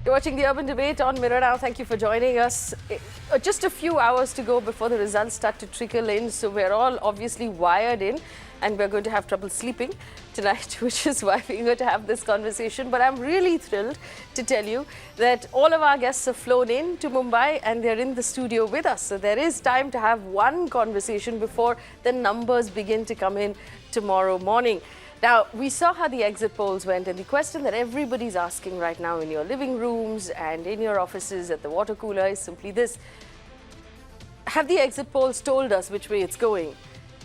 You're watching the Urban Debate on Mirror Now. Thank you for joining us. Just a few hours to go before the results start to trickle in. So we're all obviously wired in and we're going to have trouble sleeping tonight, which is why we're going to have this conversation. But I'm really thrilled to tell you that all of our guests have flown in to Mumbai and they're in the studio with us. So there is time to have one conversation before the numbers begin to come in tomorrow morning. Now, we saw how the exit polls went, and the question that everybody's asking right now in your living rooms and in your offices at the water cooler is simply this. Have the exit polls told us which way it's going?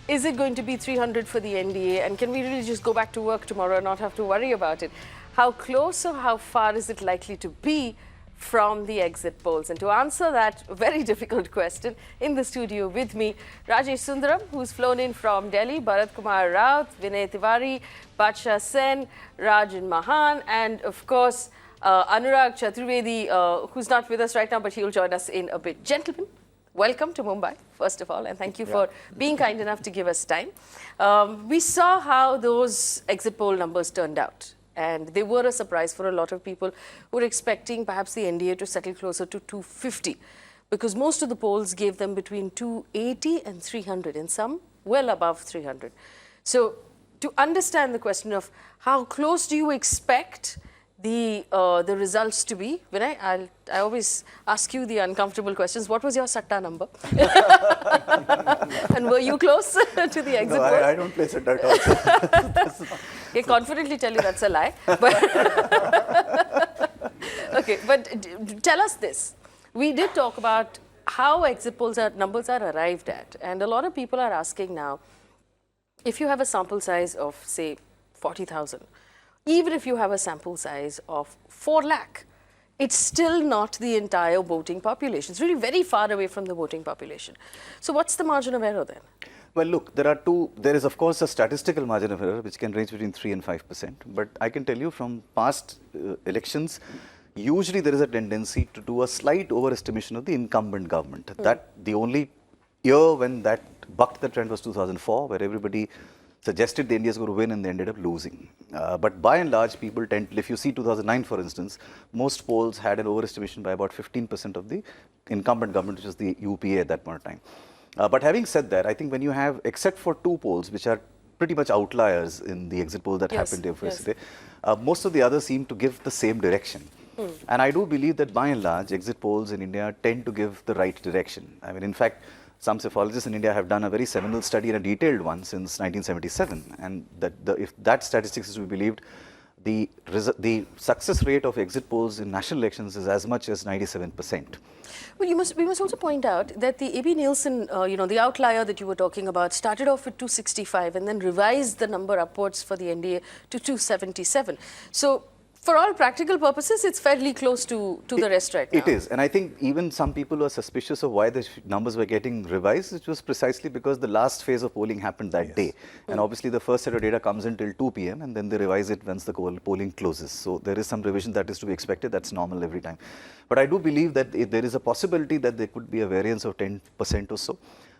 Is it going to be 300 for the NDA, and can we really just go back to work tomorrow and not have to worry about it? How close or how far is it likely to be from the exit polls? And to answer that very difficult question, in the studio with me, Rajesh Sundaram, who's flown in from Delhi, Bharat Kumar Raut, Vinay Tiwari, Badsha Sen, Rajan Mahan, and of course, Anurag Chaturvedi, who's not with us right now, but he'll join us in a bit. Gentlemen, welcome to Mumbai, first of all, and thank you for being kind enough to give us time. We saw how those exit poll numbers turned out. And they were a surprise for a lot of people who were expecting perhaps the NDA to settle closer to 250, because most of the polls gave them between 280 and 300, and some well above 300. So to understand the question of how close do you expect the results to be, Vinay, I always ask you the uncomfortable questions. What was your Satta number? And were you close to the exit polls? I don't play Satta at all. I can confidently tell you that's a lie. But okay, but tell us this. We did talk about how exit polls numbers are arrived at, and a lot of people are asking now, if you have a sample size of, say, 40,000, even if you have a sample size of 4 lakh, it's still not the entire voting population. It's really very far away from the voting population. So what's the margin of error then? Well, look, there is of course a statistical margin of error which can range between 3 and 5%. But I can tell you from past elections, usually there is a tendency to do a slight overestimation of the incumbent government. That the only year when that bucked the trend was 2004, where everybody suggested the India is going to win and they ended up losing. But by and large, people tend, if you see 2009, for instance, most polls had an overestimation by about 15% of the incumbent government, which was the UPA at that point of time. But having said that, I think when you have, except for 2 polls, which are pretty much outliers in the exit poll that happened yesterday, most of the others seem to give the same direction. And I do believe that by and large, exit polls in India tend to give the right direction. I mean, in fact, some psephologists in India have done a very seminal study and a detailed one since 1977. And that if that statistics is to be believed, the success rate of exit polls in national elections is as much as 97%. Well, we must also point out that the AB Nielsen, the outlier that you were talking about, started off with 265 and then revised the number upwards for the NDA to 277. So for all practical purposes, it's fairly close to the rest right now. It is. And I think even some people are suspicious of why the numbers were getting revised. It was precisely because the last phase of polling happened that day. And obviously the first set of data comes in till 2 p.m. and then they revise it once the polling closes. So there is some revision that is to be expected. That's normal every time. But I do believe that there is a possibility that there could be a variance of 10% or so.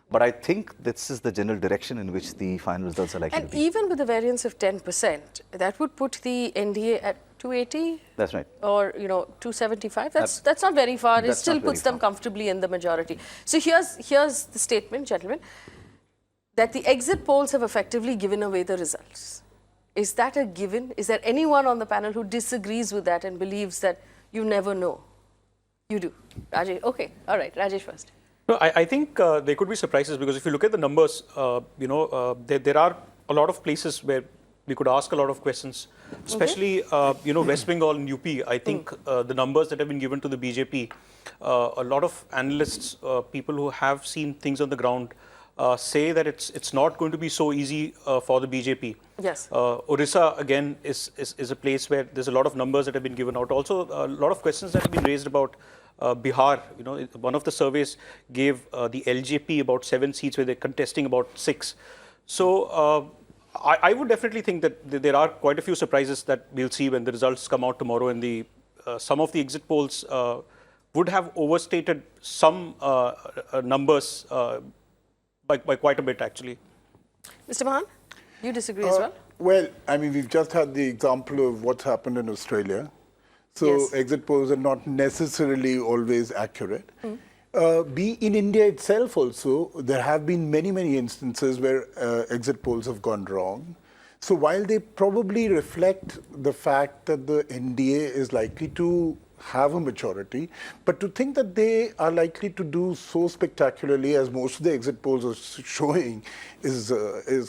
But I think this is the general direction in which the final results are likely to be. And even with a variance of 10%, that would put the NDA at 280? That's right. Or, 275? That's not very far. It still puts them comfortably in the majority. So here's the statement, gentlemen, that the exit polls have effectively given away the results. Is that a given? Is there anyone on the panel who disagrees with that and believes that you never know? You do. Rajesh, okay. All right. Rajesh first. No, I think there could be surprises, because if you look at the numbers, there are a lot of places where we could ask a lot of questions, especially, West Bengal and UP. I think the numbers that have been given to the BJP, a lot of analysts, people who have seen things on the ground, say that it's not going to be so easy for the BJP. Yes. Orissa, again, is a place where there's a lot of numbers that have been given out. Also, a lot of questions that have been raised about Bihar. One of the surveys gave the LJP about 7 seats, where they're contesting about 6. So I would definitely think that there are quite a few surprises that we'll see when the results come out tomorrow. And some of the exit polls would have overstated some numbers by quite a bit, actually. Mr. Mahan, you disagree as well? Well, I mean, we've just had the example of what's happened in Australia. So Yes. exit polls are not necessarily always accurate. In India itself also, there have been many, many instances where exit polls have gone wrong. So while they probably reflect the fact that the NDA is likely to have a majority, but to think that they are likely to do so spectacularly as most of the exit polls are showing is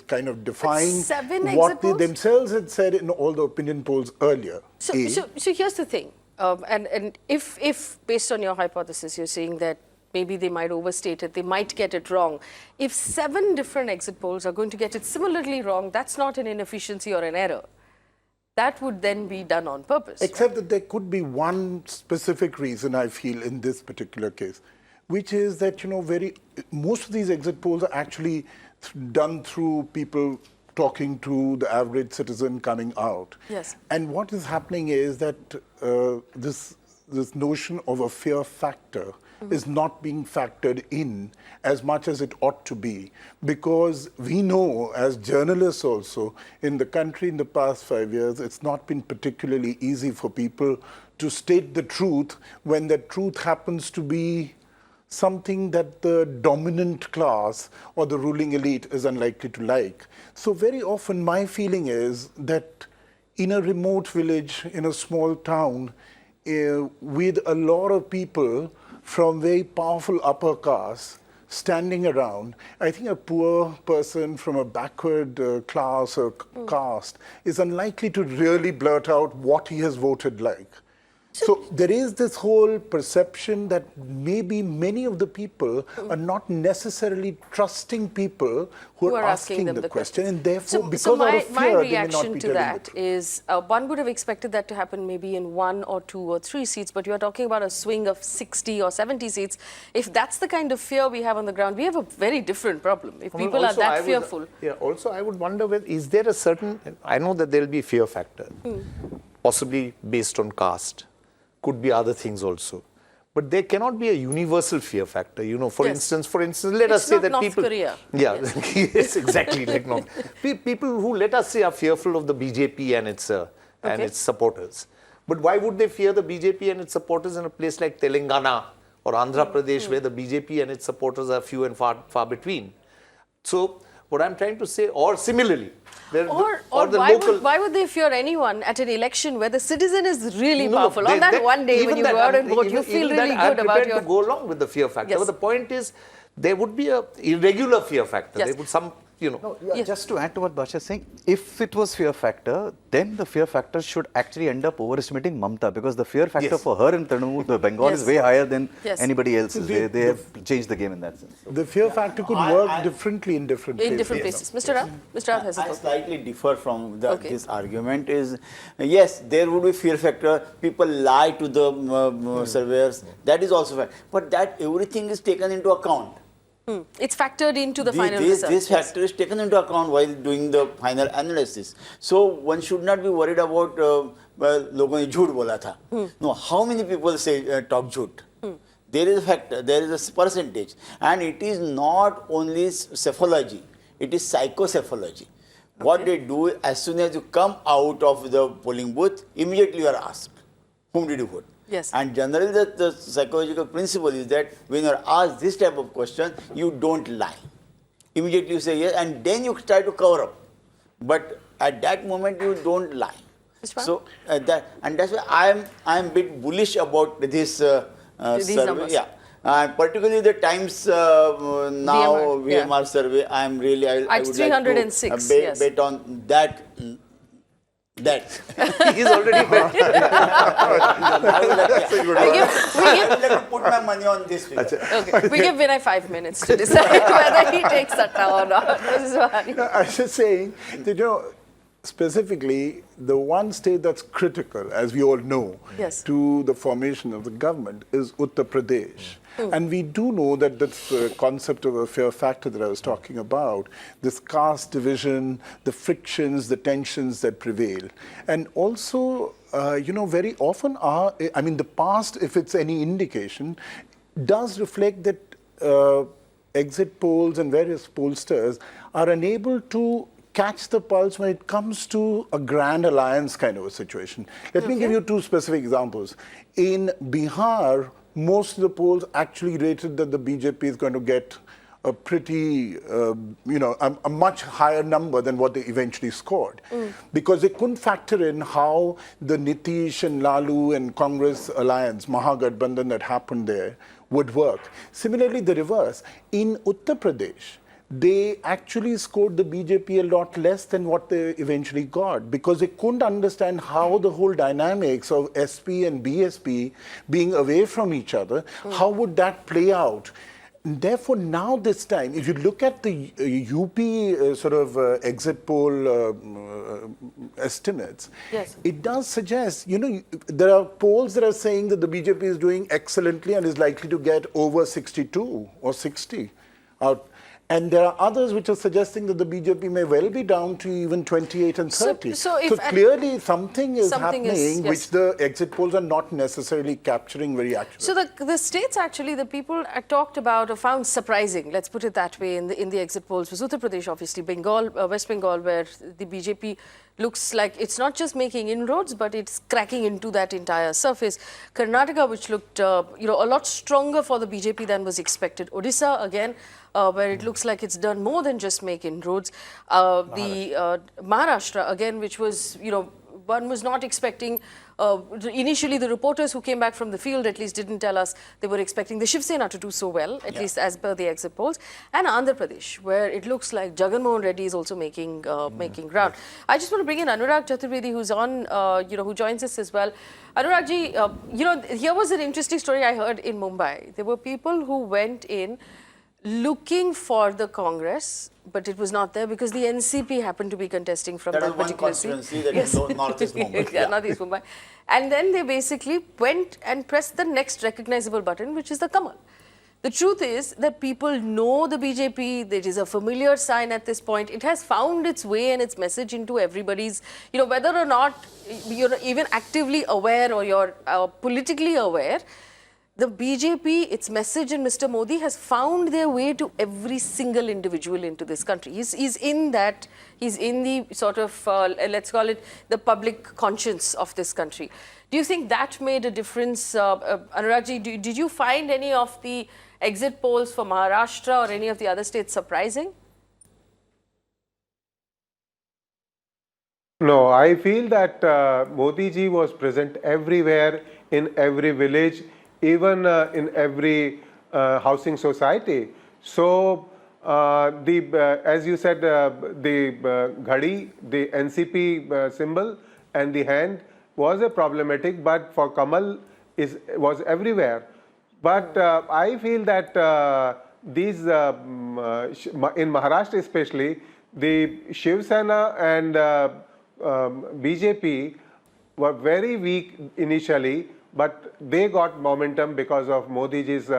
kind of defying seven what exit they polls? themselves had said in all the opinion polls earlier. So here's the thing, and if based on your hypothesis, you're saying that maybe they might overstate it, they might get it wrong. If 7 different exit polls are going to get it similarly wrong, that's not an inefficiency or an error. That would then be done on purpose. Except that there could be one specific reason, I feel, in this particular case, which is that, most of these exit polls are actually done through people talking to the average citizen coming out. Yes. And what is happening is that this notion of a fear factor is not being factored in as much as it ought to be, because we know as journalists also in the country in the past 5 years, it's not been particularly easy for people to state the truth when that truth happens to be something that the dominant class or the ruling elite is unlikely to like. So very often my feeling is that in a remote village, in a small town, with a lot of people from very powerful upper caste standing around, I think a poor person from a backward class or caste is unlikely to really blurt out what he has voted like. So there is this whole perception that maybe many of the people are not necessarily trusting people who are asking them the question, and therefore, because out of my fear, they may not reaction be to telling that the truth. is one would have expected that to happen maybe in 1 or 2 or 3 seats, but you are talking about a swing of 60 or 70 seats. If that's the kind of fear we have on the ground, we have a very different problem. If people are that fearful. Also, I would wonder, is there a certain, I know that there will be fear factor, possibly based on caste. Could be other things also, but there cannot be a universal fear factor. For instance, let us say that North people, Korea. Yes, exactly, like North. People who, let us say, are fearful of the BJP and its supporters. But why would they fear the BJP and its supporters in a place like Telangana or Andhra Pradesh, where the BJP and its supporters are few and far between? So what I'm trying to say, or similarly, why would they fear anyone at an election where the citizen is really powerful? On that one day when you go out and vote, you feel really good about your... to go along with the fear factor. Yes. But the point is, there would be a irregular fear factor. Yes. There would Just to add to what Basha is saying, if it was fear factor, then the fear factor should actually end up overestimating Mamta, because the fear factor for her in Trinamool, the Bengal is way higher than anybody else's. They have changed the game in that sense. The fear factor could work differently in different places. In different places. Mr. Rao? Mr. Rao has a I thought. slightly differ from this argument. Is yes, there would be fear factor. People lie to the surveyors. That is also fact. But that everything is taken into account. It's factored into the final result. This factor is taken into account while doing the final analysis. So one should not be worried about लोगों ने झूठ बोला था. No, how many people say talk झूठ? There is a factor, there is a percentage, and it is not only psephology, it is psychocephalology. What they do, as soon as you come out of the polling booth, immediately you are asked, whom did you vote? Yes. And generally the psychological principle is that when you are asked this type of question, you don't lie. Immediately you say yes, and then you try to cover up. But at that moment you don't lie. So that's why I am a bit bullish about this survey. Numbers. Yeah. And particularly the Times VMR survey, I am really, I would 306, like to bet on that. He's already bet. I would like to put my money on this figure. Okay. We give Vinay 5 minutes to decide whether he takes Satta or not. This is what I was just saying that, specifically, the one state that's critical, as we all know, to the formation of the government is Uttar Pradesh. And we do know that this concept of a fear factor that I was talking about, this caste division, the frictions, the tensions that prevail. And also, very often the past, if it's any indication, does reflect that exit polls and various pollsters are unable to catch the pulse when it comes to a grand alliance kind of a situation. Let me give you two specific examples. In Bihar, most of the polls actually rated that the BJP is going to get a pretty, a much higher number than what they eventually scored. Because they couldn't factor in how the Nitish and Lalu and Congress alliance, Mahagathbandhan that happened there, would work. Similarly, the reverse. In Uttar Pradesh, they actually scored the BJP a lot less than what they eventually got because they couldn't understand how the whole dynamics of SP and BSP being away from each other, how would that play out? Therefore, now this time, if you look at the UP exit poll estimates, yes, it does suggest, there are polls that are saying that the BJP is doing excellently and is likely to get over 62 or 60 out. And there are others which are suggesting that the BJP may well be down to even 28 and 30. So clearly something is something happening yes. which the exit polls are not necessarily capturing very accurately. So the states actually, the people talked about or found surprising, let's put it that way, in the exit polls was Uttar Pradesh, obviously, Bengal, West Bengal, where the BJP looks like it's not just making inroads, but it's cracking into that entire surface. Karnataka, which looked a lot stronger for the BJP than was expected. Odisha, again, where it looks like it's done more than just make inroads. Maharashtra, again, which was, one was not expecting. Initially, the reporters who came back from the field at least didn't tell us they were expecting the Shiv Sena to do so well, at least as per the exit polls. And Andhra Pradesh, where it looks like Jagan Mohan Reddy is also making ground. I just want to bring in Anurag Chaturvedi, who's on, who joins us as well. Anurag ji, here was an interesting story I heard in Mumbai. There were people who went in looking for the Congress, but it was not there because the NCP happened to be contesting from that particular seat. That is Northeast Mumbai. Yeah, Northeast Mumbai. And then they basically went and pressed the next recognizable button, which is the Kamal. The truth is that people know the BJP. It is a familiar sign at this point. It has found its way and its message into everybody's, whether or not you're even actively aware or you're politically aware, the BJP, its message and Mr. Modi has found their way to every single individual into this country. He's in the sort of, let's call it, the public conscience of this country. Do you think that made a difference? Anuragji, did you find any of the exit polls for Maharashtra or any of the other states surprising? No, I feel that Modi ji was present everywhere, in every village, even in every housing society. So, as you said, the ghadi, the NCP symbol and the hand was a problematic, but for Kamal was everywhere. But I feel that these, in Maharashtra especially, the Shiv Sena and BJP were very weak initially, but they got momentum because of Modi ji's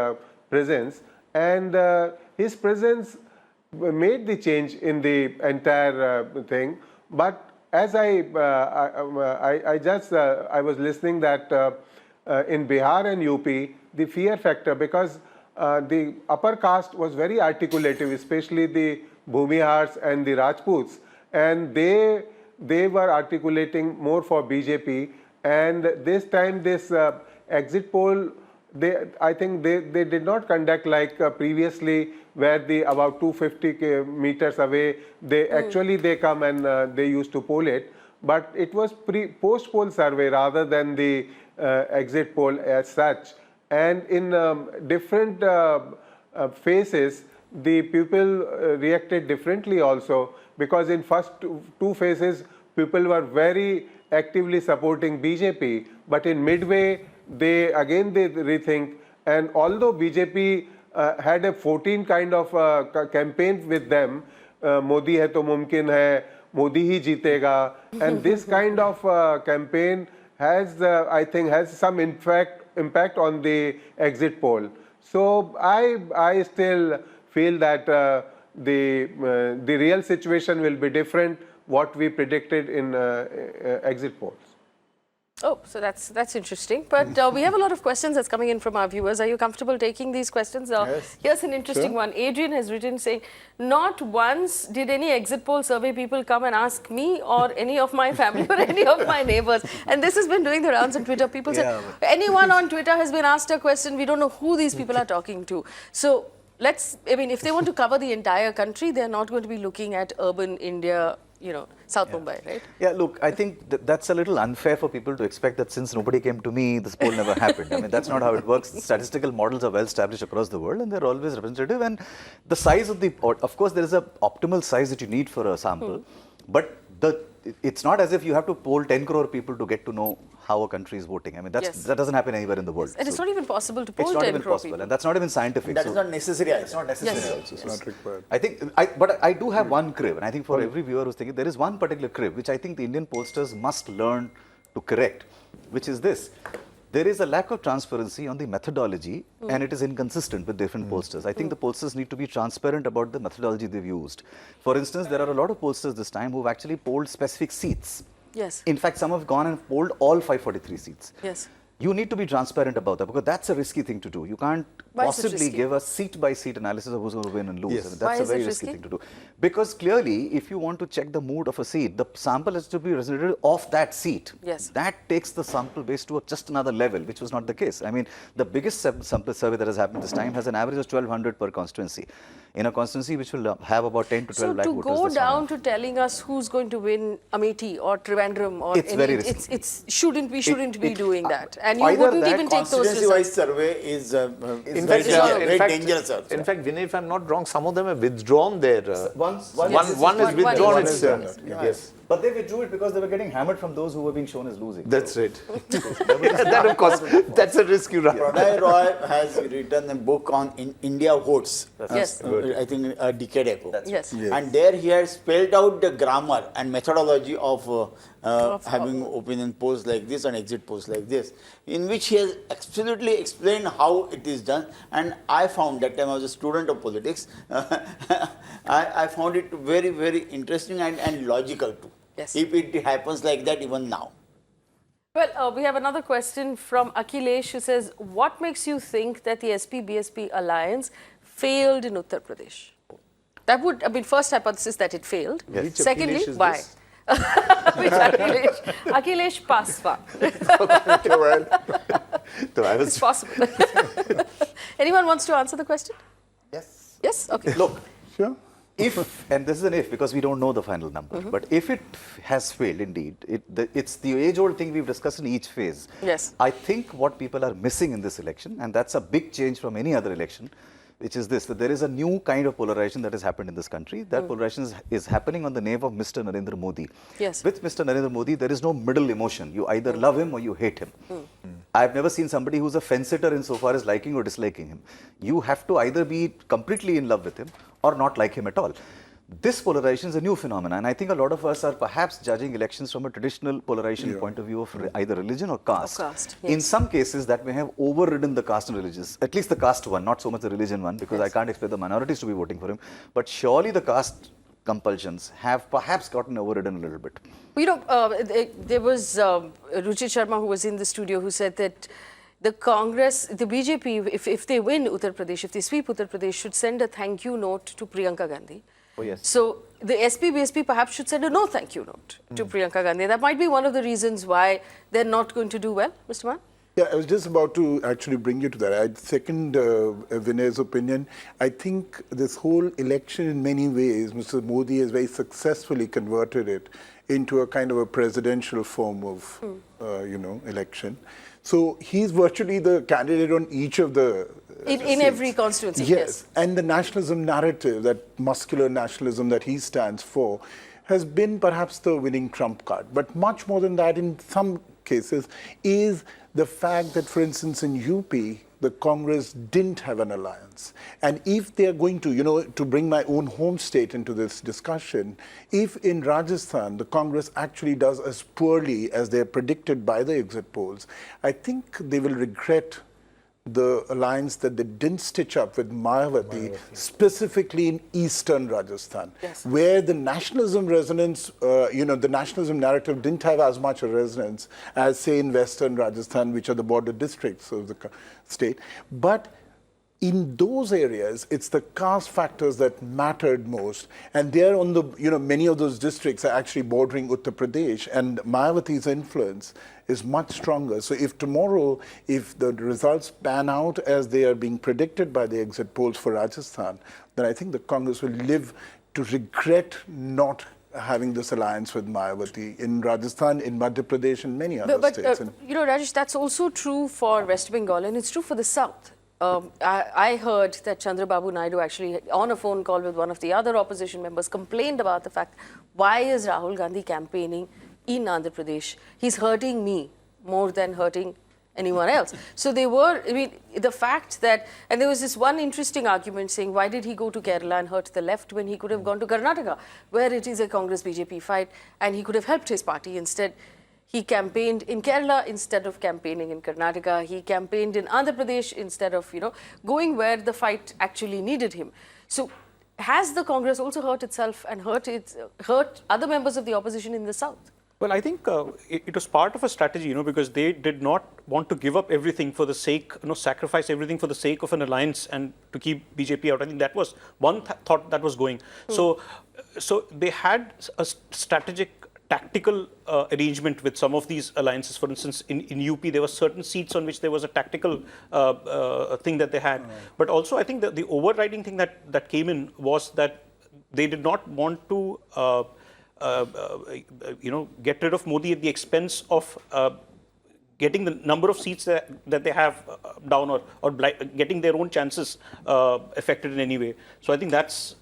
presence, and his presence made the change in the entire thing. But as I was listening that in Bihar and UP, the fear factor, because the upper caste was very articulative, especially the Bhumihars and the Rajputs, and they were articulating more for BJP. And this time, this exit poll, I think they did not conduct like previously, where about 250 meters away, they come and they used to poll it. But it was post-poll survey rather than the exit poll as such. And in different phases, the people reacted differently also, because in first two phases, people were very actively supporting BJP, but in midway, they rethink. And although BJP had a 14 kind of campaign with them, Modi hai to mumkin hai, Modi hi jeetega, and this kind of campaign has, I think, has some impact on the exit poll. So I still feel that the real situation will be different what we predicted in exit polls. Oh, so that's interesting. But we have a lot of questions that's coming in from our viewers. Are you comfortable taking these questions? Yes. Here's an interesting Sure. one. Adrian has written saying, not once did any exit poll survey people come and ask me or any of my family or any of my neighbors. And this has been doing the rounds on Twitter. People said, anyone on Twitter has been asked a question. We don't know who these people are talking to. So I mean, if they want to cover the entire country, they're not going to be looking at urban India, you know, South Mumbai, right? Yeah, look, I think that's a little unfair for people to expect that since nobody came to me, this poll never happened. I mean, that's not how it works. Statistical models are well established across the world and they're always representative. And the size of course, there is an optimal size that you need for a sample. But it's not as if you have to poll 10 crore people to get to know how a country is voting. I mean, that doesn't happen anywhere in the world. And it's not even possible to poll it's not 10 even crore possible, people. and that's not even scientific. That is not necessary. It's not necessary Yes. also. It's not required. I think, but I do have one crib, and I think for every viewer who's thinking, there is one particular crib which I think the Indian pollsters must learn to correct, which is this. There is a lack of transparency on the methodology, and it is inconsistent with different pollsters. I think the pollsters need to be transparent about the methodology they've used. For instance, there are a lot of pollsters this time who've actually polled specific seats. Yes. In fact, some have gone and polled all 543 seats. Yes. You need to be transparent about that because that's a risky thing to do. You can't Why is it possibly risky? give a seat-by-seat analysis of who's going to win and lose. Yes. I mean, Why that's a is very it risky risky? thing to do. Because clearly, if you want to check the mood of a seat, the sample has to be representative of that seat. Yes. That takes the sample base to just another level, which was not the case. I mean, the biggest sample survey that has happened this time has an average of 1,200 per constituency. In a constituency which will have about 10 to 12 So lakh to voters. go that's down not to telling us who's going to win Amethi or Trivandrum or It's very risky. it's shouldn't we shouldn't be it- doing that, and you either wouldn't that even take those Constituency-wise results. survey is In very, fact, very dangerous. Also. in fact, Vinay, if I'm not wrong, some of them have withdrawn their. one One is is withdrawn. one It's, is yes, But they withdrew it because they were getting hammered from those who were being shown as losing. that's right. That of course, that's a risk you run. Pranay Roy has written a book on India votes. Yes. I think a decade ago. Yes. And there he has spelled out the grammar and methodology of having opinion polls like this and exit polls like this, in which he has absolutely explained how it is done. And I found, that time I was a student of politics, I found it very, very interesting and logical too. Yes. If it happens like that even now. Well, we have another question from Akhilesh who says, what makes you think that the SP-BSP alliance failed in Uttar Pradesh? That would, I mean, first hypothesis that it failed. Yes. Which Secondly, Akhilesh is why? this? Which Akhilesh? Akhilesh Paswa. So I It's was, possible. Anyone wants to answer the question? yes. Yes? Okay. Look, Sure. if, and this is an if because we don't know the final number, but if it has failed indeed, it's the age-old thing we've discussed in each phase. Yes. I think what people are missing in this election, and that's a big change from any other election, which is this, that there is a new kind of polarization that has happened in this country. That polarization is happening on the name of Mr. Narendra Modi. Yes. With Mr. Narendra Modi, there is no middle emotion. You either love him or you hate him. I've never seen somebody who's a fence-sitter insofar as liking or disliking him. You have to either be completely in love with him or not like him at all. This polarization is a new phenomenon, and I think a lot of us are perhaps judging elections from a traditional polarization point of view of either religion or caste. Yes. In some cases, that may have overridden the caste and religious, at least the caste one, not so much the religion one, because I can't expect the minorities to be voting for him. But surely the caste compulsions have perhaps gotten overridden a little bit. You know, there was Ruchit Sharma who was in the studio who said that the Congress, the BJP, if they win Uttar Pradesh, if they sweep Uttar Pradesh, should send a thank you note to Priyanka Gandhi. Oh, yes. So the SP-BSP perhaps should send a no thank you note to Priyanka Gandhi. That might be one of the reasons why they're not going to do well, Mr. Mann. Yeah, I was just about to actually bring you to that. I second Vinay's opinion. I think this whole election, in many ways, Mr. Modi has very successfully converted it into a kind of a presidential form of, election. So he's virtually the candidate on each of the In seats. every constituency, Yes, and the nationalism narrative, that muscular nationalism that he stands for, has been perhaps the winning trump card. But much more than that, in some cases, is the fact that, for instance, in UP, the Congress didn't have an alliance. And if they are going to, to bring my own home state into this discussion, if in Rajasthan the Congress actually does as poorly as they're predicted by the exit polls, I think they will regret the alliance that they didn't stitch up with Mayawati, specifically in eastern Rajasthan, where the nationalism resonance, the nationalism narrative didn't have as much a resonance as, say, in western Rajasthan, which are the border districts of the state. But in those areas, it's the caste factors that mattered most. And there on the, many of those districts are actually bordering Uttar Pradesh, and Mayawati's influence is much stronger. So if tomorrow, if the results pan out as they are being predicted by the exit polls for Rajasthan, then I think the Congress will live to regret not having this alliance with Mayawati in Rajasthan, in Madhya Pradesh, and many other states. Rajesh, that's also true for West Bengal, and it's true for the South. I heard that Chandrababu Naidu actually, on a phone call with one of the other opposition members, complained about the fact, why is Rahul Gandhi campaigning in Andhra Pradesh? He's hurting me more than hurting anyone else. So they were, the fact that, and there was this one interesting argument saying, why did he go to Kerala and hurt the left when he could have gone to Karnataka, where it is a Congress-BJP fight, and he could have helped his party instead. He campaigned in Kerala instead of campaigning in Karnataka. He campaigned in Andhra Pradesh instead of, going where the fight actually needed him. So has the Congress also hurt itself and hurt other members of the opposition in the South? Well, I think it was part of a strategy, because they did not want to give up everything for the sake, sacrifice everything for the sake of an alliance and to keep BJP out. I think that was one thought that was going. So they had a strategic tactical arrangement with some of these alliances. For instance, in UP, there were certain seats on which there was a tactical thing that they had. But also, I think that the overriding thing that came in was that they did not want to, get rid of Modi at the expense of getting the number of seats that they have down or getting their own chances affected in any way. So I think that's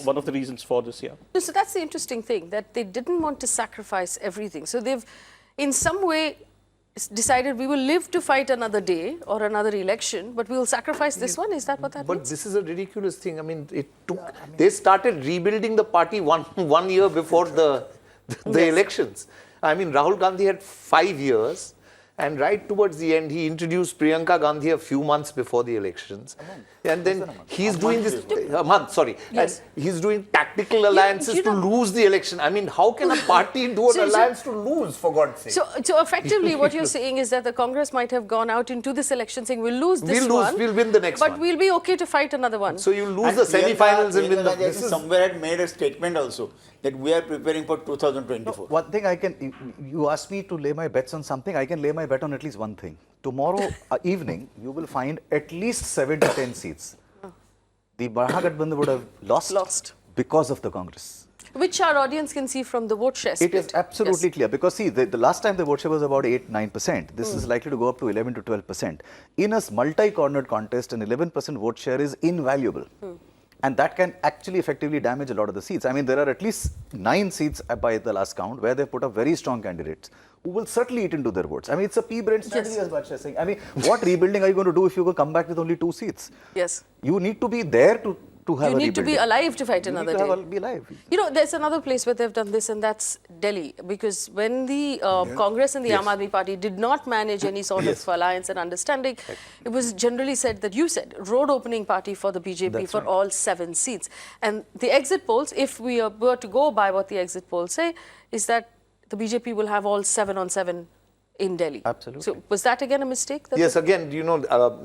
one of the reasons for this, So that's the interesting thing, that they didn't want to sacrifice everything. So they've, in some way, decided we will live to fight another day or another election, but we will sacrifice this one. Is that what that means? But this is a ridiculous thing. I mean, it took. They started rebuilding the party one year before the elections. I mean, Rahul Gandhi had 5 years. And right towards the end, he introduced Priyanka Gandhi a few months before the elections. And then he's doing this, a month, sorry. Yes. And he's doing tactical alliances to lose the election. I mean, how can a party do an alliance to lose, for God's sake? So effectively, what you're saying is that the Congress might have gone out into this election saying, we'll lose this one. We'll win the next one. But we'll be okay to fight another one. So you lose the semi-finals and win the... Somewhere had made a statement also that we are preparing for 2024. One thing you asked me to lay my bets on something, I can lay my bet on at least one thing. Tomorrow evening, you will find at least 7 to 10 seats. The Mahagathbandhan would have lost because of the Congress. Which our audience can see from the vote share split. It is absolutely clear, because see, the last time the vote share was about 8-9%. This is likely to go up to 11 to 12%. In a multi-cornered contest, an 11% vote share is invaluable. And that can actually effectively damage a lot of the seats. I mean, there are at least 9 seats by the last count where they've put up very strong candidates who will certainly eat into their votes. I mean, it's a pea-brain strategy as much as saying. I mean, what rebuilding are you going to do if you come back with only 2 seats? Yes. You need to be there to have you need to be alive to fight another day. Be alive. There's another place where they've done this, and that's Delhi. Because when the Congress and the Aam Aadmi Party did not manage any sort of alliance and understanding, it was generally said that road opening party for the BJP for all 7 seats. And the exit polls, if we were to go by what the exit polls say, is that the BJP will have all 7 on 7 in Delhi. Absolutely. So was that again a mistake? Yes, again,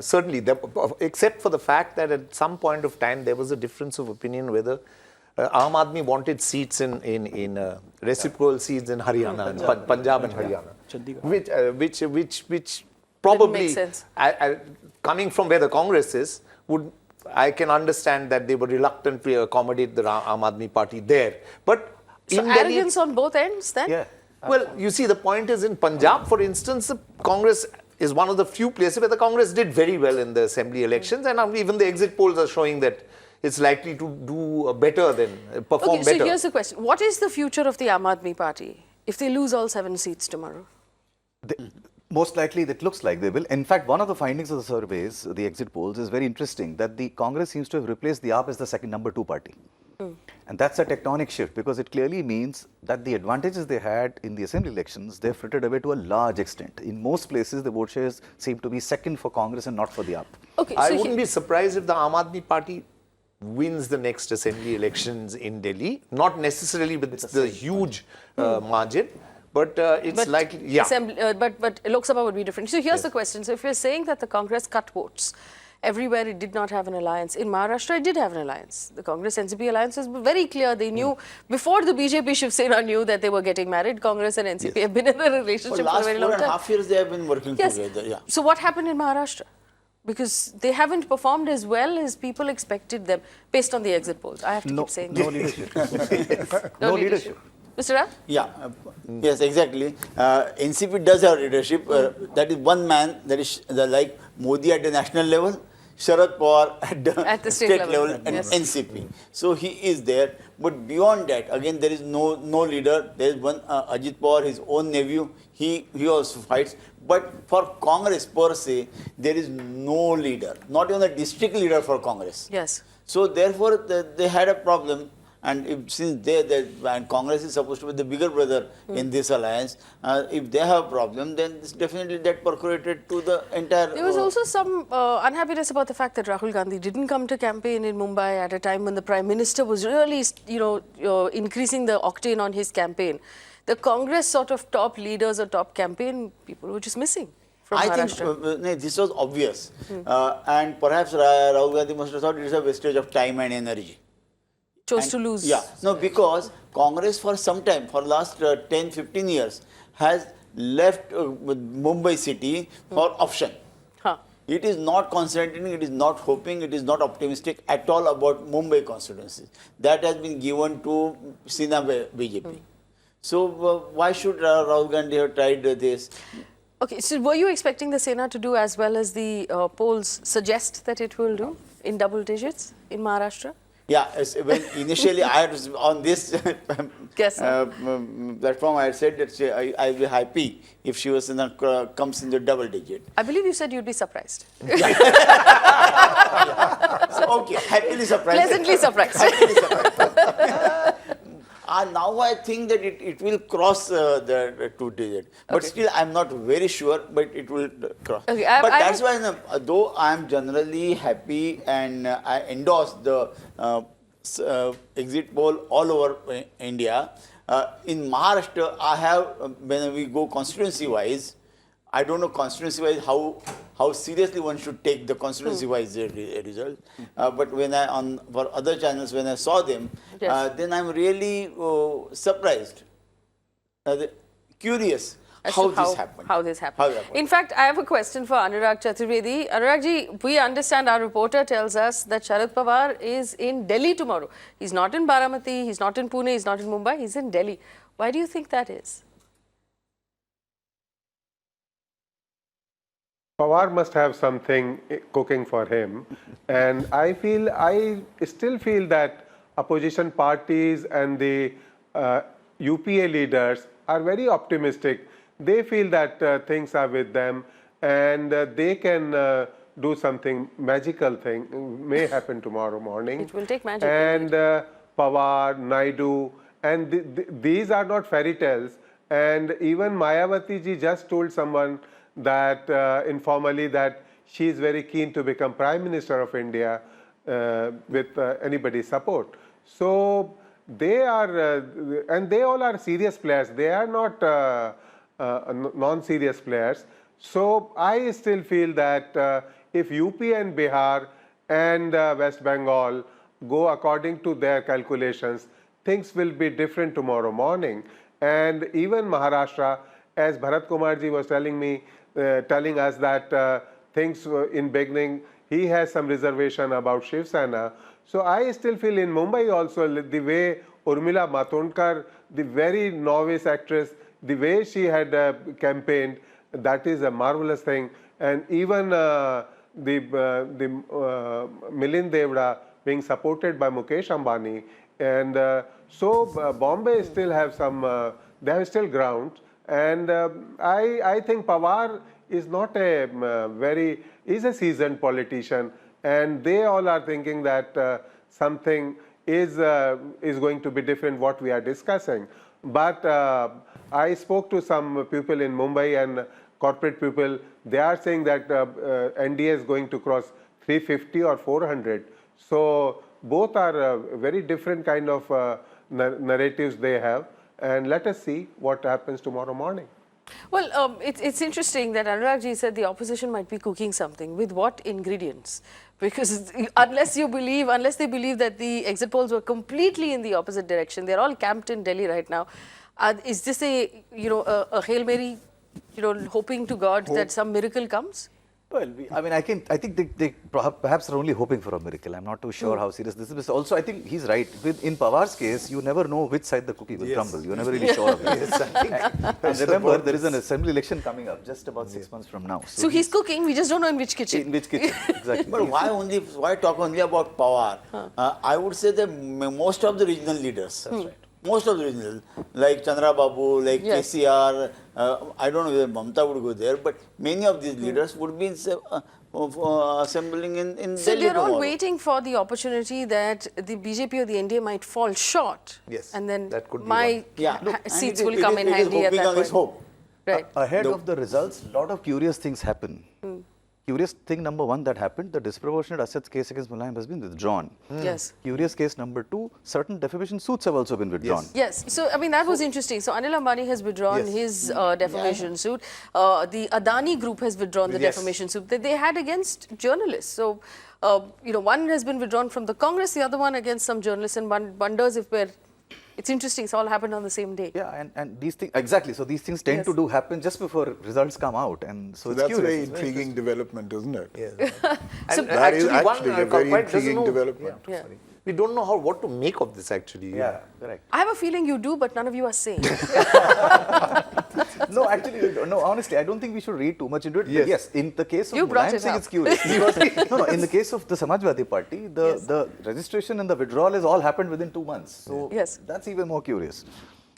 certainly, except for the fact that at some point of time there was a difference of opinion whether Aam Aadmi wanted seats in reciprocal seats in Haryana, Punjab and Haryana, which probably, coming from where the Congress is, I can understand that they were reluctant to accommodate the Aam Aadmi Party there. But so arrogance on both ends then? Yeah. Well, you see, the point is in Punjab, for instance, the Congress is one of the few places where the Congress did very well in the assembly elections, and even the exit polls are showing that it's likely to do better perform better. So here's the question. What is the future of the Aam Aadmi Party if they lose all 7 seats tomorrow? Most likely, it looks like they will. In fact, one of the findings of the surveys, the exit polls, is very interesting, that the Congress seems to have replaced the AAP as the number 2 party. And that's a tectonic shift because it clearly means that the advantages they had in the assembly elections, they've frittered away to a large extent. In most places, the vote shares seem to be second for Congress and not for the AAP. Okay, I so wouldn't be surprised if the Aam Aadmi Party wins the next assembly elections in Delhi, not necessarily with the huge margin, but it's likely, yeah. But Lok Sabha would be different. So here's the question. So if you're saying that the Congress cut votes, everywhere it did not have an alliance. In Maharashtra, it did have an alliance. The Congress-NCP alliance was very clear. They knew, before the BJP Shiv Sena knew that they were getting married, Congress and NCP have been in a relationship for a very long time. For last 4.5 years, they have been working Yes. together. Yeah. So what happened in Maharashtra? Because they haven't performed as well as people expected them, based on the exit polls. I have to keep saying No that. leadership. No leadership. Mr. Rao? Yeah, yes, exactly. NCP does have leadership. That is one man, that is like Modi at the national level, Sharad Pawar at the state level, and yes. NCP. So he is there. But beyond that, again, there is no leader. There is one Ajit Pawar, his own nephew. He also fights. But for Congress per se, there is no leader, not even a district leader for Congress. Yes. So therefore, they had a problem. And since and Congress is supposed to be the bigger brother in this alliance, if they have a problem, then it's definitely that percolated to the entire... There was also some unhappiness about the fact that Rahul Gandhi didn't come to campaign in Mumbai at a time when the Prime Minister was really, increasing the octane on his campaign. The Congress sort of top leaders or top campaign people were just missing from Maharashtra. think this was obvious. And perhaps Rahul Gandhi must have thought it is a wastage of time and energy. Chose to lose. Yeah, no, because Congress for some time, for last 10-15 years, has left Mumbai city for option. Huh. It is not concentrating, it is not hoping, it is not optimistic at all about Mumbai constituencies. That has been given to Sena BJP. So why should Rahul Gandhi have tried this? Okay, so were you expecting the Sena to do as well as the polls suggest that it will do in double digits in Maharashtra? Yeah, when initially I was on this platform, I had said that I'll be happy if she was comes in the double digit. I believe you said you'd be surprised. So, okay, happily surprised. Pleasantly surprised. Happily surprised. Now I think that it will cross the 2 digit. But still, I'm not very sure, but it will cross. Okay, but that's why, though I'm generally happy and I endorse the exit poll all over India, in Maharashtra, I have, when we go constituency-wise, I don't know constituency-wise how seriously one should take the constituency-wise result. But when for other channels, when I saw them, yes. then I'm really surprised, curious how this happened. In fact, I have a question for Anurag Chaturvedi. Anuragji, we understand, our reporter tells us that Sharad Pawar is in Delhi tomorrow. He's not in Baramati, he's not in Pune, he's not in Mumbai, he's in Delhi. Why do you think that is? Pawar must have something cooking for him, and I still feel that opposition parties and the UPA leaders are very optimistic. They feel that things are with them, and they can do something magical thing may happen tomorrow morning. It will take magic. And Pawar, Naidu, and these are not fairy tales. And even Mayawati ji just told someone that informally that she is very keen to become Prime Minister of India with anybody's support. So they are, and they all are serious players. They are not non-serious players. So I still feel that if UP and Bihar and West Bengal go according to their calculations, things will be different tomorrow morning. And even Maharashtra, as Bharat Kumar ji was telling us that things in beginning, he has some reservation about Shiv Sena. So I still feel in Mumbai also, the way Urmila Matondkar, the very novice actress, the way she had campaigned, that is a marvelous thing. And even the Milind Devda being supported by Mukesh Ambani. And so Bombay still have some, they have still ground. And I think Pawar is not a is a seasoned politician, and they all are thinking that something is going to be different what we are discussing. But I spoke to some people in Mumbai and corporate people. They are saying that NDA is going to cross 350 or 400. So both are very different kind of narratives they have. And let us see what happens tomorrow morning. Well, it's interesting that Anurag ji said the opposition might be cooking something. With what ingredients? Because unless they believe that the exit polls were completely in the opposite direction, they're all camped in Delhi right now. Is this a Hail Mary, hoping to God that some miracle comes? Well, I think they perhaps are only hoping for a miracle. I'm not too sure how serious this is. Also, I think he's right. In Pawar's case, you never know which side the cookie will crumble. You're never really sure of it. And remember, there is an assembly election coming up just about 6 months from now. So he's cooking, we just don't know in which kitchen. In which kitchen, exactly. But why talk only about Pawar? I would say that most of the regional leaders, most of the regional, like Chandra Babu, like KCR, I don't know whether Mamta would go there, but many of these leaders would be assembling in Delhi. So they're all tomorrow. waiting for the opportunity that the BJP or the NDA might fall short. Yes, And then that could be my seats will come in handy at that point. Hope. Right. Ahead of the results, a lot of curious things happen. Curious thing number one that happened, the disproportionate assets case against Mulayam has been withdrawn. Yes. Curious case number two, certain defamation suits have also been withdrawn. Yes. So, that was interesting. So, Anil Ambani has withdrawn his defamation suit. The Adani group has withdrawn the defamation suit that they had against journalists. So, one has been withdrawn from the Congress, the other one against some journalists, and one wonders if it's interesting, it's all happened on the same day. Yeah, and these things, exactly. So these things tend to happen just before results come out. And so it's That's a curious. very intriguing development, isn't it? Yes. So That is one actually a very corporate doesn't intriguing know- development. Yeah. We don't know what to make of this actually. Yeah, correct. I have a feeling you do, but none of you are saying. No, actually, no, honestly, I don't think we should read too much into it. But yes, in the case of You brought Mulayam it Singh, up. it's curious. Because, no, in the case of the Samajwadi Party, the registration and the withdrawal has all happened within 2 months. So that's even more curious.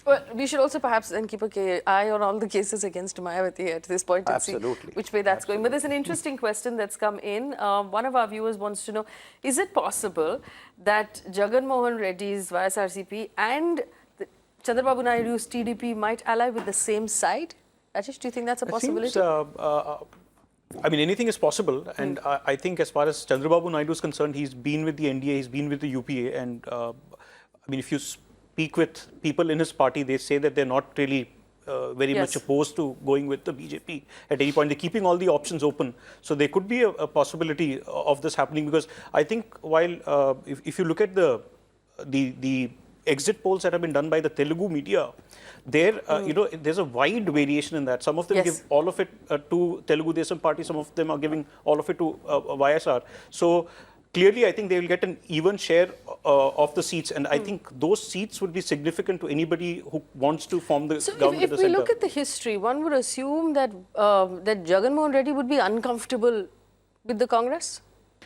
Well, we should also perhaps then keep an eye on all the cases against Mayawati at this point and see which way that's going. But there's an interesting question that's come in. One of our viewers wants to know, is it possible that Jagan Mohan Reddy's YSRCP and Chandrababu Naidu's TDP might ally with the same side? Rajesh, do you think that's a possibility? Anything is possible, and I think as far as Chandrababu Naidu is concerned, he's been with the NDA, he's been with the UPA, and if you speak with people in his party, they say that they're not really very much opposed to going with the BJP at any point. They're keeping all the options open. So there could be a possibility of this happening, because I think while if you look at the exit polls that have been done by the Telugu media, there there's a wide variation in that. Some of them give all of it to Telugu Desam party, some of them are giving all of it to YSR. So clearly, I think they will get an even share of the seats, and I think those seats would be significant to anybody who wants to form the government if in the we center. look at the history, one would assume that that Jagan Mohan Reddy would be uncomfortable with the Congress.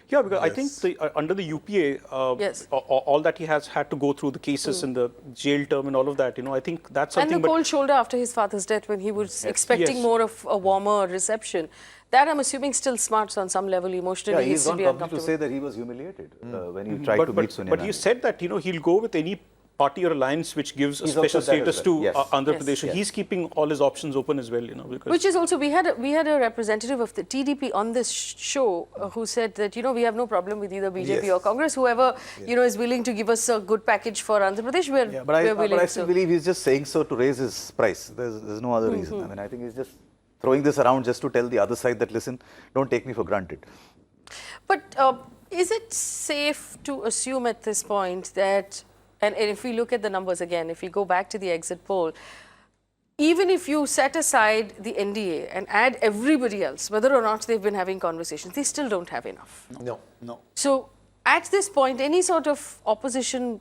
Yeah, because I think under the UPA, all that he has had to go through, the cases and the jail term and all of that, I think that's something. And the cold shoulder after his father's death, when he was expecting more of a warmer reception. That, I'm assuming, still smarts on some level emotionally. Yeah, he's to gone be public to uncomfortable. say that he was humiliated when he tried to meet Sonia But Gandhi. he said that he'll go with any party or alliance which gives a He's special also that as status well. to Yes. Andhra Pradesh. So he's keeping all his options open as well, because Which is also, we had a representative of the TDP on this show who said that, we have no problem with either BJP or Congress. Whoever, is willing to give us a good package for Andhra Pradesh, we're willing I still believe he's just saying so to raise his price. There's no other reason. I think he's just throwing this around just to tell the other side that, listen, don't take me for granted. But is it safe to assume at this point that, and if we look at the numbers again, if we go back to the exit poll, even if you set aside the NDA and add everybody else, whether or not they've been having conversations, they still don't have enough. No. So at this point, any sort of opposition,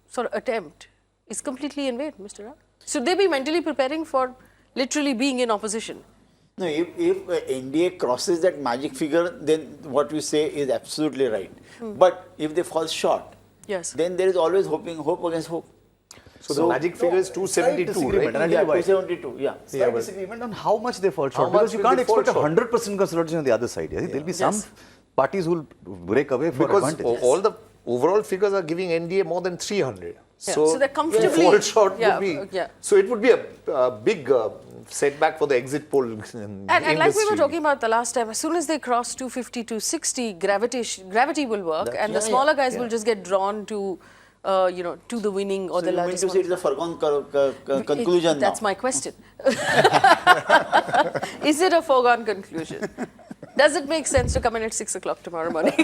sort of attempt is completely in vain, Mr. Rao. Should they be mentally preparing for literally being in opposition? No, if NDA crosses that magic figure, then what you say is absolutely right. But if they fall short, then there is always hope against hope. So the magic figure is 272, right? And Yeah, 272, yeah. Slight disagreement on how much they fall short. much Because you will can't they fall expect short? 100% consolidation on the other side. There'll be some parties who will break away for Because advantages. all the overall figures are giving NDA more than 300. Yeah. So they're comfortably- fall short yeah, would be. yeah. So it would be a big setback for the exit poll And like we were industry. talking about the last time, as soon as they cross 250, 260, gravity will work, and the smaller guys will just get drawn to, to the winning or So the you mean largest to say one. it's a foregone conclusion That's now? my question. Is it a foregone conclusion? Does it make sense to come in at 6 o'clock tomorrow morning?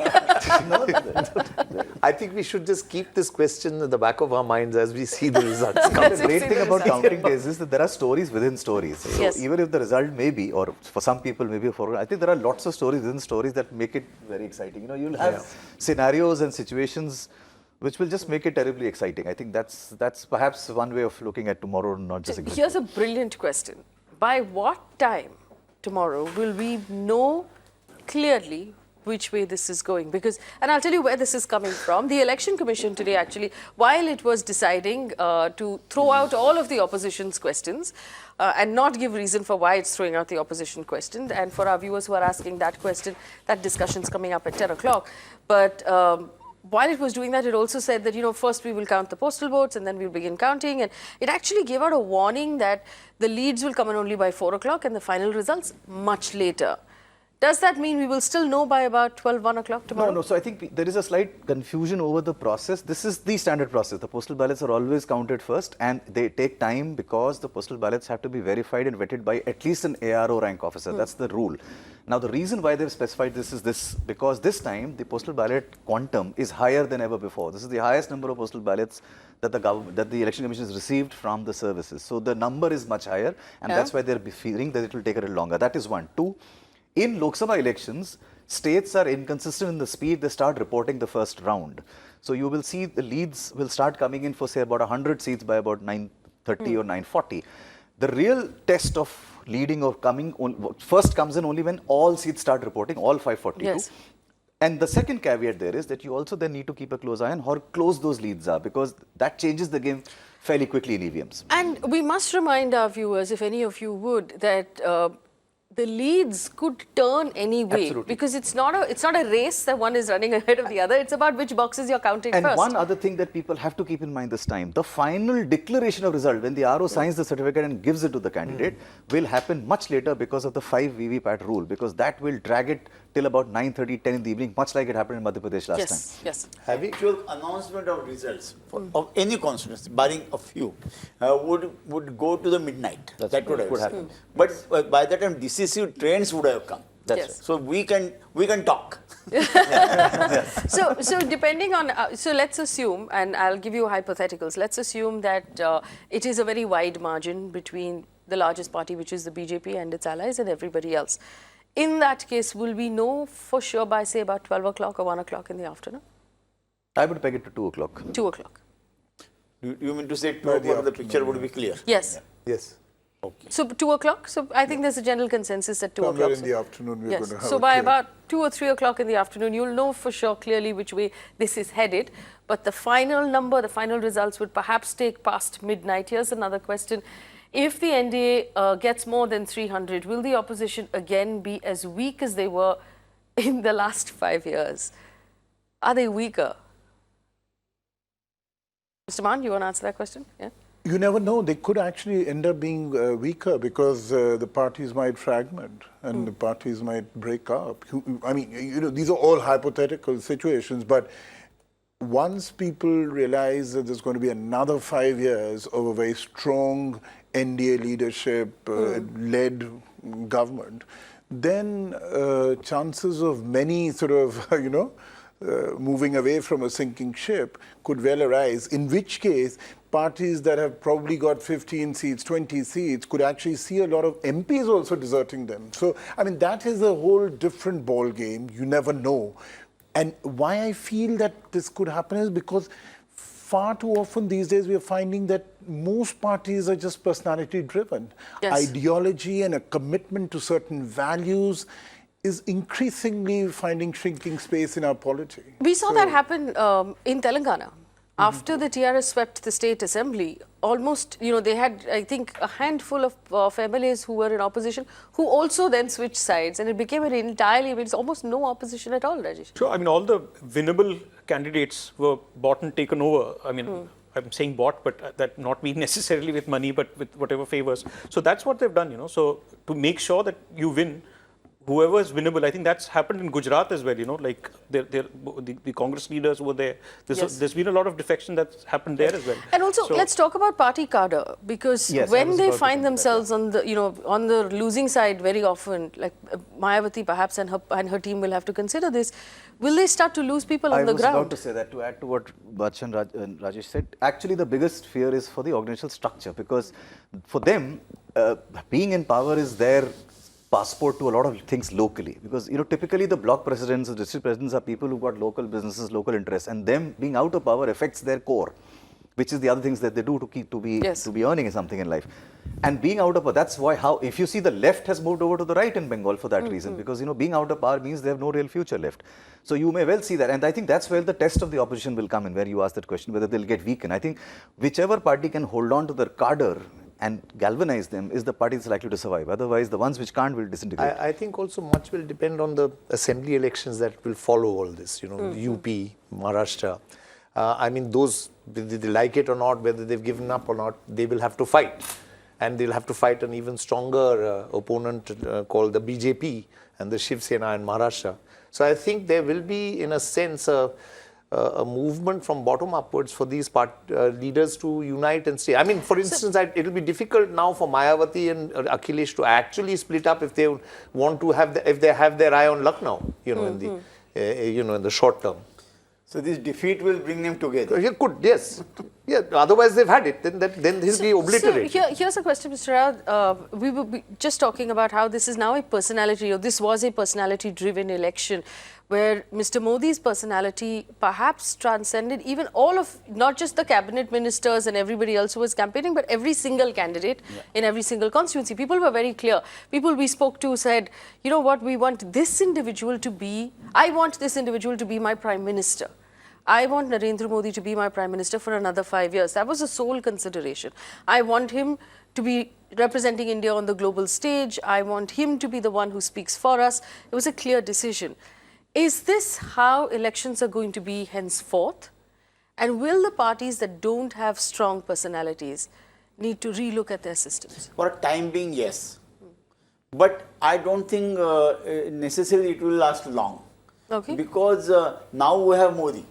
I think we should just keep this question in the back of our minds as we see the results come. That's The great thing about exactly. counting days is that there are stories within stories. So Yes. even if the result may be, or for some people maybe for, I think there are lots of stories within stories that make it very exciting. You'll have scenarios and situations which will just make it terribly exciting. I think that's perhaps one way of looking at tomorrow, not just exit Here's a brilliant question. By what time tomorrow will we know clearly which way this is going? Because, and I'll tell you where this is coming from. The Election Commission today actually, while it was deciding to throw out all of the opposition's questions and not give reason for why it's throwing out the opposition question, and for our viewers who are asking that question, that discussion's coming up at 10 o'clock. But while it was doing that, it also said that, first we will count the postal votes and then we'll begin counting. And it actually gave out a warning that the leads will come in only by 4 o'clock and the final results much later. Does that mean we will still know by about 12, 1 o'clock tomorrow? No. So I think there is a slight confusion over the process. This is the standard process. The postal ballots are always counted first, and they take time because the postal ballots have to be verified and vetted by at least an ARO rank officer. That's the rule. Now, the reason why they've specified this is this, because this time the postal ballot quantum is higher than ever before. This is the highest number of postal ballots that the Election Commission has received from the services. So the number is much higher, and that's why they're fearing that it will take a little longer. That is one. Two, in Lok Sabha elections, states are inconsistent in the speed they start reporting the first round. So you will see the leads will start coming in for, say, about 100 seats by about 9:30 or 9:40. The real test of leading or coming first comes in only when all seats start reporting, all 542. Yes. And the second caveat there is that you also then need to keep a close eye on how close those leads are, because that changes the game fairly quickly in EVMs. And we must remind our viewers, if any of you would, that the leads could turn any way. Absolutely. Because it's not a race that one is running ahead of the other. It's about which boxes you're counting And first. one other thing that people have to keep in mind this time, the final declaration of result, when the RO signs the certificate and gives it to the candidate, will happen much later because of the 5 VVPAT rule, because that will drag it till about 9:30, 10 in the evening, much like it happened in Madhya Pradesh last time. Yes. The actual announcement of results of any constituency, barring a few, would go to the midnight. That would happen. But by that time, decisive trends would have come. That's Yes. right. So we can talk. So depending on, so let's assume, and I'll give you hypotheticals, let's assume that it is a very wide margin between the largest party, which is the BJP and its allies, and everybody else. In that case, will we know for sure by, say, about 12 o'clock or 1 o'clock in the afternoon? I would peg it to 2 o'clock. 2 o'clock. You mean to say 2 o'clock the picture would be clear? Yes. Yes. So 2 o'clock. So I think there's a general consensus at 2 Somewhere o'clock. in the afternoon, we're going to have So a by clear- about 2 or 3 o'clock in the afternoon, you'll know for sure clearly which way this is headed. But the final number, the final results would perhaps take past midnight. Here's another question. If the NDA gets more than 300, will the opposition again be as weak as they were in the last 5 years? Are they weaker? Mr. Mann, you want to answer that question? Yeah. You never know. They could actually end up being weaker because the parties might fragment and the parties might break up. I mean, these are all hypothetical situations, but once people realize that there's going to be another 5 years of a very strong NDA leadership led government, then chances of many sort of, moving away from a sinking ship could well arise, in which case parties that have probably got 15 seats, 20 seats could actually see a lot of MPs also deserting them. So, I mean, that is a whole different ball game. You never know. And why I feel that this could happen is because far too often these days we are finding that most parties are just personality driven. Yes. Ideology and a commitment to certain values is increasingly finding shrinking space in our polity. We saw that happen in Telangana. After the TRS swept the state assembly, almost, they had, I think, a handful of MLAs who were in opposition, who also then switched sides, and it became an entirely, it's almost no opposition at all, Rajesh. Sure, I mean, all the winnable candidates were bought and taken over. I mean, I'm saying bought, but that not mean necessarily with money, but with whatever favors. So that's what they've done, So to make sure that you win, whoever is winnable, I think that's happened in Gujarat as well, like the Congress leaders were there. There's been a lot of defection that's happened there as well. And also, let's talk about party cadre, because when they find themselves on the, on the losing side very often, like Mayawati perhaps and her team will have to consider this, will they start to lose people on the ground? I was about to say that, to add to what Bachchan and Rajesh said. Actually, the biggest fear is for the organizational structure, because for them, being in power is their passport to a lot of things locally, because typically the block presidents, the district presidents are people who've got local businesses, local interests, and them being out of power affects their core, which is the other things that they do to keep to be earning something in life. And being out of power, that's why if you see, the left has moved over to the right in Bengal for that reason, because being out of power means they have no real future left. So you may well see that, and I think that's where the test of the opposition will come in, where you ask that question, whether they'll get weakened. I think whichever party can hold on to their cadre and galvanize them is the party that's likely to survive. Otherwise, the ones which can't will disintegrate. I think also much will depend on the assembly elections that will follow all this, UP, Maharashtra. I mean, those, whether they like it or not, whether they've given up or not, they will have to fight. And they'll have to fight an even stronger opponent called the BJP and the Shiv Sena in Maharashtra. So I think there will be, in a sense, a movement from bottom upwards for these leaders to unite and stay. I mean, for instance, it will be difficult now for Mayawati and Akhilesh to actually split up if they want to if they have their eye on Lucknow, in the short term. So this defeat will bring them together. Yeah, could, yes. Yeah, otherwise they've had it. Then he'll be obliterated. So here's a question, Mr. Rao. We were just talking about how this is now a personality, or this was a personality-driven election, where Mr. Modi's personality perhaps transcended even all of, not just the cabinet ministers and everybody else who was campaigning, but every single candidate in every single constituency. People were very clear. People we spoke to said, you know what, we want this individual to be, I want this individual to be my prime minister. I want Narendra Modi to be my prime minister for another 5 years. That was a sole consideration. I want him to be representing India on the global stage. I want him to be the one who speaks for us. It was a clear decision. Is this how elections are going to be henceforth? And will the parties that don't have strong personalities need to relook at their systems? For a time being, yes. But I don't think necessarily it will last long. Okay. Because now we have Modi,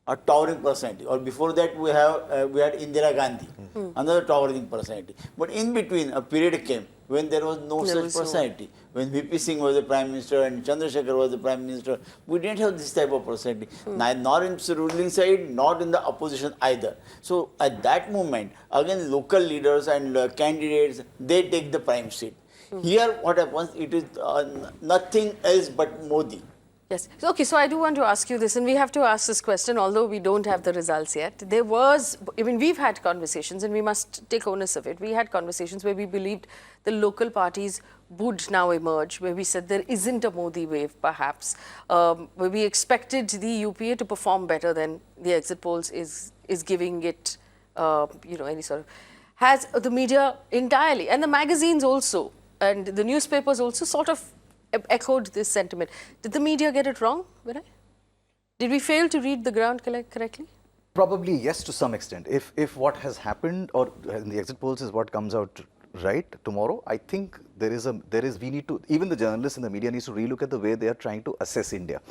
a towering personality, or before that we had Indira Gandhi, another towering personality. But in between, a period came when there was no such personality. When VP Singh was the Prime Minister and Chandrasekhar was the Prime Minister, we didn't have this type of personality. Nor in the ruling side, not in the opposition either. So at that moment, again, local leaders and candidates, they take the prime seat. Here, what happens, it is nothing else but Modi. Yes. Okay, so I do want to ask you this, and we have to ask this question, although we don't have the results yet. There was, we've had conversations, and we must take onus of it. We had conversations where we believed the local parties would now emerge, where we said there isn't a Modi wave, perhaps, where we expected the UPA to perform better than the exit polls is giving it, any sort of, has the media entirely, and the magazines also, and the newspapers also sort of echoed this sentiment. Did the media get it wrong, Vinay? Did we fail to read the ground correctly? Probably yes, to some extent. If what has happened or in the exit polls is what comes out right tomorrow, I think we need to, even the journalists and the media needs to relook at the way they are trying to assess India.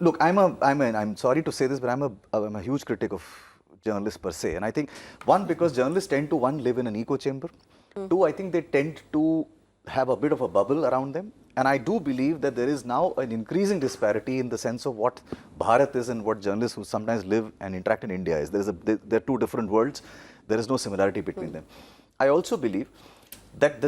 Look, I'm sorry to say this, but I'm a huge critic of journalists per se. And I think, one, because journalists tend to, live in an echo chamber. Two, I think they tend to have a bit of a bubble around them. And I do believe that there is now an increasing disparity in the sense of what Bharat is and what journalists who sometimes live and interact in India is. They're two different worlds. There is no similarity between them. I also believe that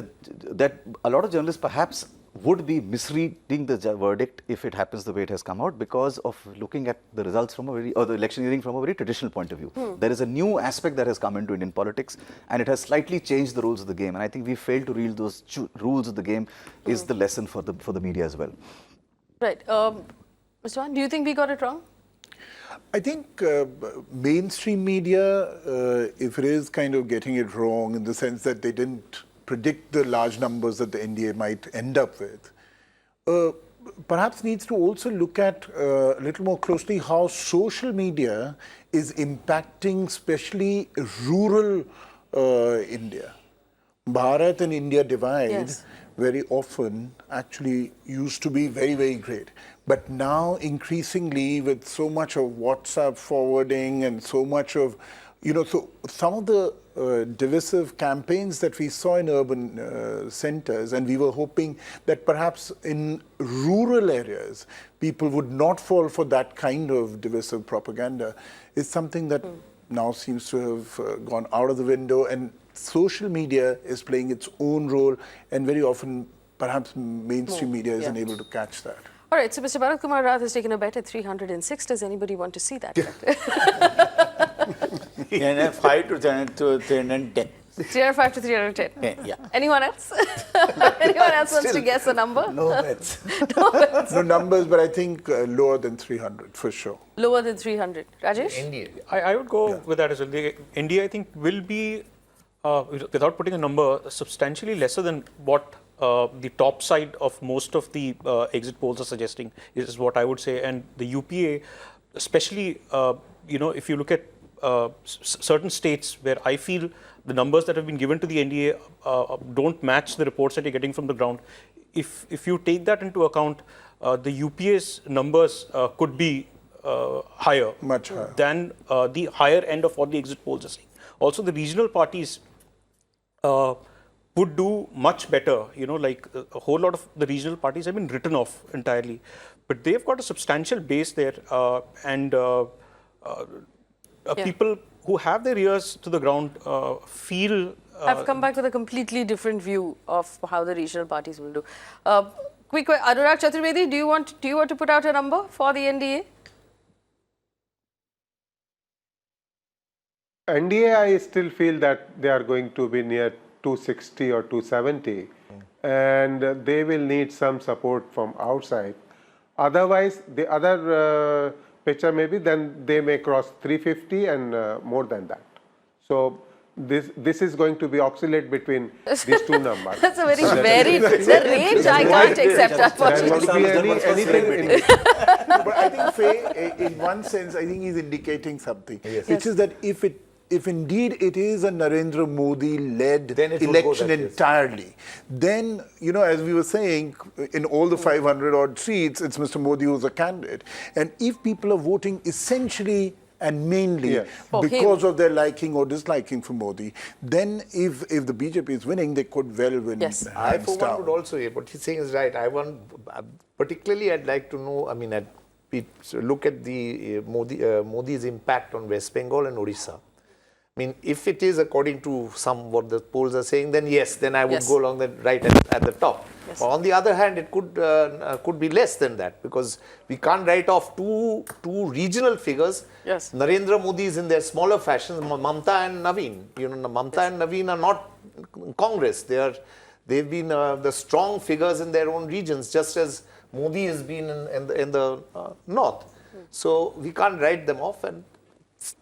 a lot of journalists perhaps would be misreading the verdict if it happens the way it has come out, because of looking at the results or the electioneering from a very traditional point of view. There is a new aspect that has come into Indian politics, and it has slightly changed the rules of the game. And I think we failed to read those rules of the game is the lesson for the media as well. Right. Mr. Wan, do you think we got it wrong? I think mainstream media, if it is kind of getting it wrong in the sense that they didn't predict the large numbers that the NDA might end up with, perhaps needs to also look at a little more closely how social media is impacting especially rural India. Bharat and India divide very often actually used to be very, very great. But now increasingly with so much of WhatsApp forwarding and so much of, so some of the divisive campaigns that we saw in urban centers, and we were hoping that perhaps in rural areas, people would not fall for that kind of divisive propaganda, is something that now seems to have gone out of the window, and social media is playing its own role, and very often perhaps mainstream media is unable to catch that. All right, so Mr. Bharat Kumar Rath has taken a bet at 306. Does anybody want to see that? 5 to 310. 305 to 310. Yeah. Anyone else? Anyone else wants to guess a number? No bets. No numbers, but I think lower than 300 for sure. Lower than 300. Rajesh? India. I would go with that as well. India, I think, will be, without putting a number, substantially lesser than what the top side of most of the exit polls are suggesting, is what I would say. And the UPA, especially, if you look at certain states where I feel the numbers that have been given to the NDA don't match the reports that you're getting from the ground. If you take that into account, the UPA's numbers could be higher, Much higher than the higher end of what the exit polls are saying. Also, the regional parties would do much better. Like a whole lot of the regional parties have been written off entirely, but they've got a substantial base there, and people who have their ears to the ground feel. I've come back with a completely different view of how the regional parties will do. Quick, Anurag Chaturvedi, do you want to put out a number for the NDA? NDA, I still feel that they are going to be near 260 or 270, and they will need some support from outside. Otherwise, the other picture maybe then they may cross 350 and more than that. So this is going to be oscillate between these two numbers. That's a very varied the range. I can't accept, There won't unfortunately. be anything. No, but I think Faye, in one sense, I think he's indicating something, which is that if indeed it is a Narendra Modi-led election entirely, then, as we were saying, in all the 500 odd seats, it's Mr. Modi who's a candidate. And if people are voting essentially and mainly because of their liking or disliking for Modi, then if the BJP is winning, they could well win. Yes. I, for one, would also, what he's saying is right. Particularly, I'd like to know, look at the Modi's impact on West Bengal and Odisha. If it is according to what the polls are saying, then yes, then I would go along the right at the top. Yes. On the other hand, it could be less than that, because we can't write off two regional figures. Yes. Narendra Modi is in their smaller fashion, Mamta and Naveen. Mamta and Naveen are not Congress. They've been the strong figures in their own regions, just as Modi has been in the north. So we can't write them off. And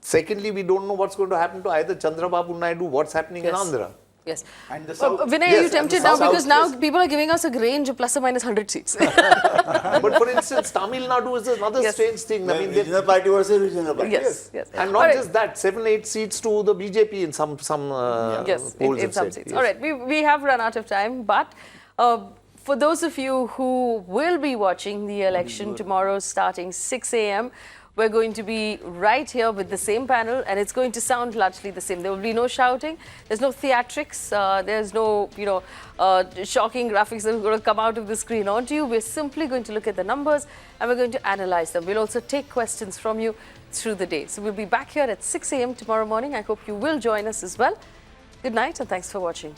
secondly, we don't know what's going to happen to either Chandrababu Naidu, what's happening in Andhra. Yes. And the South. Vinay, are you tempted now? Because now people are giving us a range of plus or minus 100 seats. But for instance, Tamil Nadu is another strange thing. Regional party versus regional party. Yes. And not just that, 7-8 seats to the BJP in some polls. in some seats. All right, we have run out of time, but for those of you who will be watching the election tomorrow starting 6 a.m., we're going to be right here with the same panel, and it's going to sound largely the same. There will be no shouting, there's no theatrics, there's no, shocking graphics that are going to come out of the screen onto you. We're simply going to look at the numbers and we're going to analyze them. We'll also take questions from you through the day. So we'll be back here at 6 a.m. tomorrow morning. I hope you will join us as well. Good night and thanks for watching.